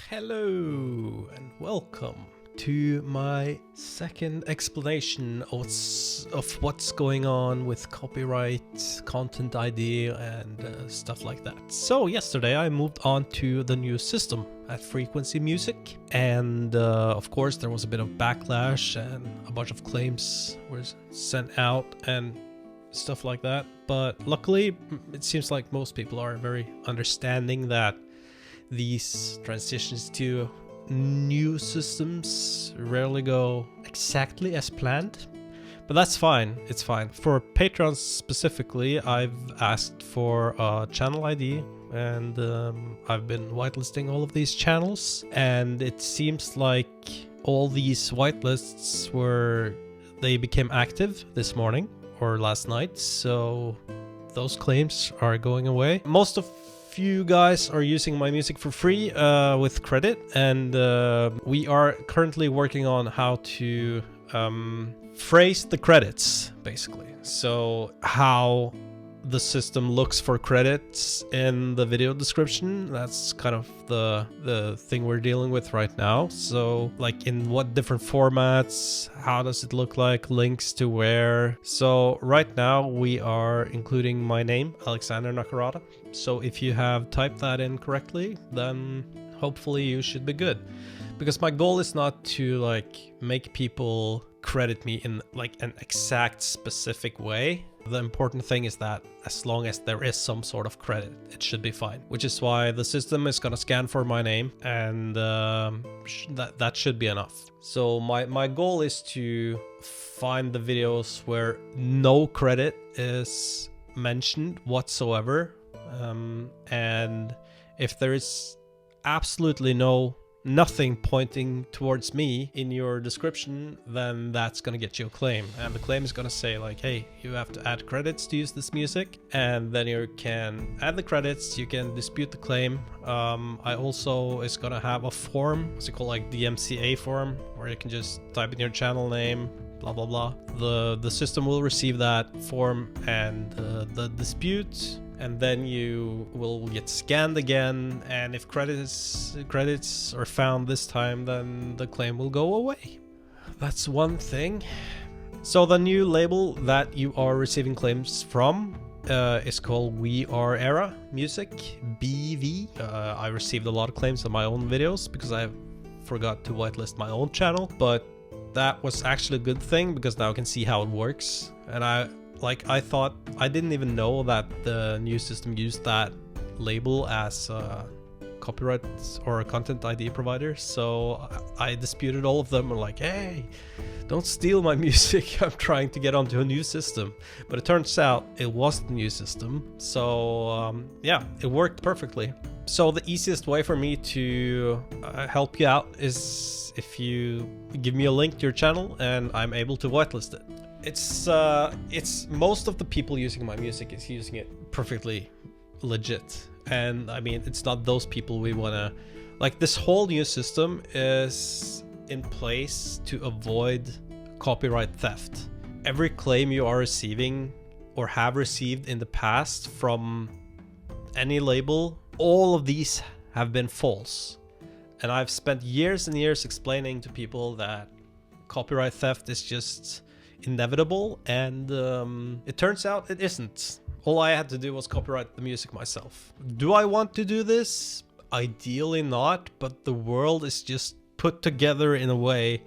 Hello and welcome to my second explanation of what's going on with copyright, content ID, and stuff like that. So yesterday I moved on to the new system at Frequency Music, and of course there was a bit of backlash and a bunch of claims were sent out and stuff like that. But luckily it seems like most people are very understanding that these transitions to new systems rarely go exactly as planned, but that's fine. It's fine. For patrons specifically, I've asked for a channel ID, and I've been whitelisting all of these channels, and it seems like all these whitelists they became active this morning or last night, so those claims are going away. Most of you guys are using my music for free with credit, and we are currently working on how to phrase the credits, basically. So how the system looks for credits in the video description, that's kind of the thing we're dealing with right now. So like in what different formats, how does it look like, links to where. So right now we are including my name, Alexander Nakarada. So if you have typed that in correctly, then hopefully you should be good. Because my goal is not to like make people credit me in like an exact specific way. The important thing is that as long as there is some sort of credit, it should be fine. Which is why the system is gonna scan for my name, and that should be enough. So my goal is to find the videos where no credit is mentioned whatsoever. And if there is absolutely nothing pointing towards me in your description, then that's gonna get you a claim, and the claim is gonna say like, hey, you have to add credits to use this music, and then you can add the credits, you can dispute the claim. I also is gonna have a form, what's it called, like DMCA form, where you can just type in your channel name, blah blah blah. The system will receive that form and the dispute, and then you will get scanned again, and if credits are found this time, then the claim will go away. That's one thing. So the new label that you are receiving claims from is called We Are Era Music, BV. I received a lot of claims on my own videos because I forgot to whitelist my own channel, but that was actually a good thing because now I can see how it works. And I thought, I didn't even know that the new system used that label as a copyright or a content ID provider. So I disputed all of them and like, hey, don't steal my music. I'm trying to get onto a new system. But it turns out it was the new system. So yeah, it worked perfectly. So the easiest way for me to help you out is if you give me a link to your channel and I'm able to whitelist it. It's most of the people using my music is using it perfectly legit, and I mean, it's not those people we want to like. This whole new system is in place to avoid copyright theft. Every claim you are receiving or have received in the past from any label, all of these have been false, and I've spent years and years explaining to people that copyright theft is just inevitable, and it turns out it isn't. All I had to do was copyright the music myself. Do I want to do this? Ideally not, but the world is just put together in a way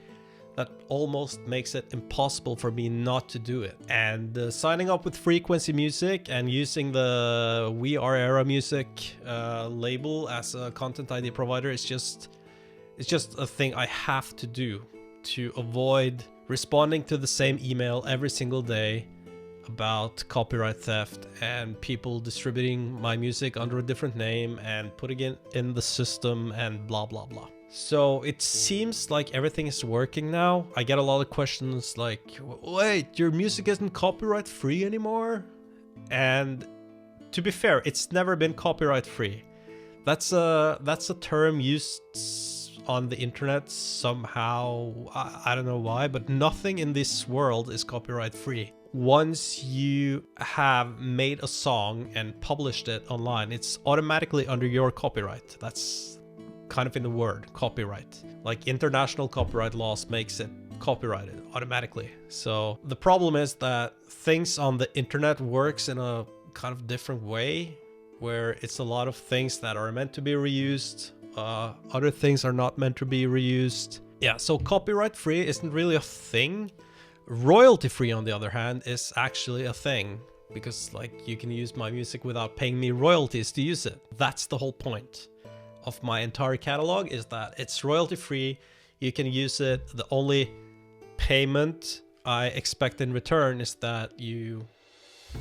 that almost makes it impossible for me not to do it. And signing up with Frequency Music and using the We Are Era Music label as a content ID provider is just a thing I have to do to avoid responding to the same email every single day about copyright theft and people distributing my music under a different name and putting it in the system and blah blah blah. So it seems like everything is working now. I get a lot of questions like, wait, your music isn't copyright free anymore? And to be fair, it's never been copyright free. That's a term used on the internet somehow. I don't know why, but nothing in this world is copyright free. Once you have made a song and published it online, it's automatically under your copyright. That's kind of in the word copyright. Like international copyright laws makes it copyrighted automatically. So the problem is that things on the internet works in a kind of different way, where it's a lot of things that are meant to be reused, other things are not meant to be reused. Yeah, so copyright free isn't really a thing. Royalty free, on the other hand, is actually a thing, because like you can use my music without paying me royalties to use it. That's the whole point of my entire catalog, is that it's royalty free. You can use it. The only payment I expect in return is that you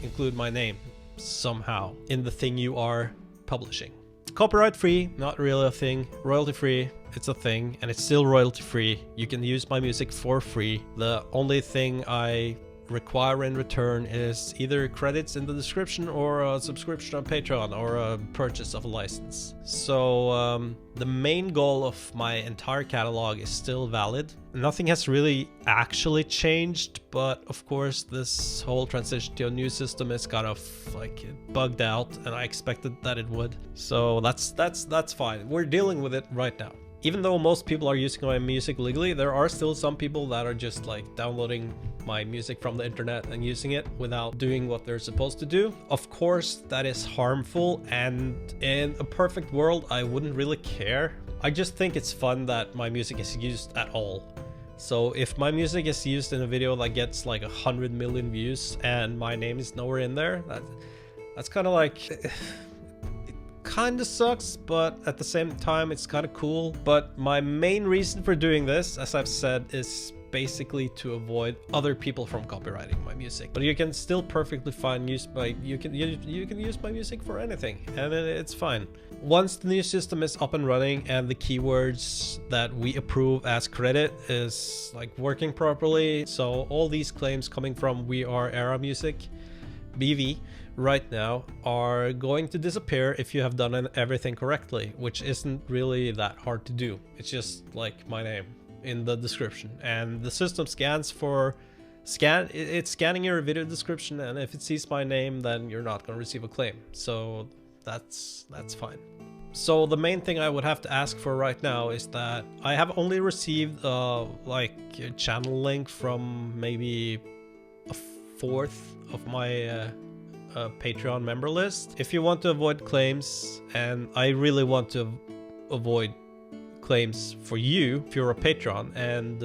include my name somehow in the thing you are publishing. Copyright free, not really a thing. Royalty free, it's a thing, and it's still royalty free. You can use my music for free. The only thing I require in return is either credits in the description or a subscription on Patreon or a purchase of a license. So the main goal of my entire catalog is still valid. Nothing has really actually changed, but of course this whole transition to a new system is kind of like bugged out, and I expected that it would. So that's fine. We're dealing with it right now. Even though most people are using my music legally, there are still some people that are just like downloading my music from the internet and using it without doing what they're supposed to do. Of course, that is harmful, and in a perfect world, I wouldn't really care. I just think it's fun that my music is used at all. So if my music is used in a video that gets like 100 million views and my name is nowhere in there, that's kind of like... Kinda sucks, but at the same time it's kind of cool. But my main reason for doing this, as I've said, is basically to avoid other people from copyrighting my music. But you can still perfectly fine use my you can use my music for anything, and it's fine. Once the new system is up and running and the keywords that we approve as credit is like working properly, so all these claims coming from We Are Era Music, BV, right now are going to disappear if you have done everything correctly, which isn't really that hard to do. It's just like my name in the description, and the system scans for it's scanning your video description, and if it sees my name, then you're not going to receive a claim. So that's fine. So the main thing I would have to ask for right now is that I have only received like a channel link from maybe a fourth of my Patreon member list. If you want to avoid claims, and I really want to avoid claims for you if you're a patron, and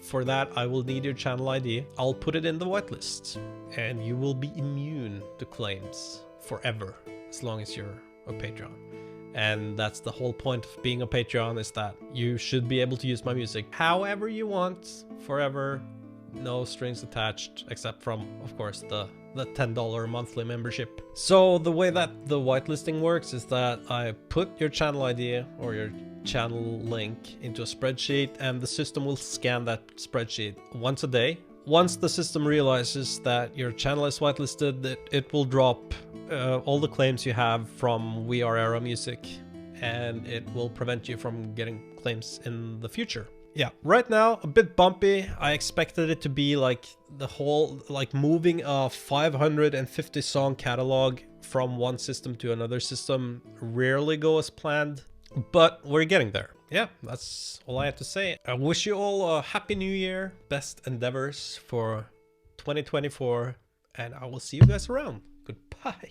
for that I will need your channel ID. I'll put it in the whitelist, and you will be immune to claims forever as long as you're a patron. And that's the whole point of being a patron, is that you should be able to use my music however you want forever. No strings attached, except from, of course, the $10 monthly membership. So the way that the whitelisting works is that I put your channel ID or your channel link into a spreadsheet, and the system will scan that spreadsheet once a day. Once the system realizes that your channel is whitelisted, it will drop all the claims you have from We Are Era Music, and it will prevent you from getting claims in the future. Yeah, right now a bit bumpy. I expected it to be like the whole, like moving a 550 song catalog from one system to another system rarely go as planned, but we're getting there. Yeah, that's all I have to say. I wish you all a happy new year, best endeavors for 2024, and I will see you guys around. Goodbye.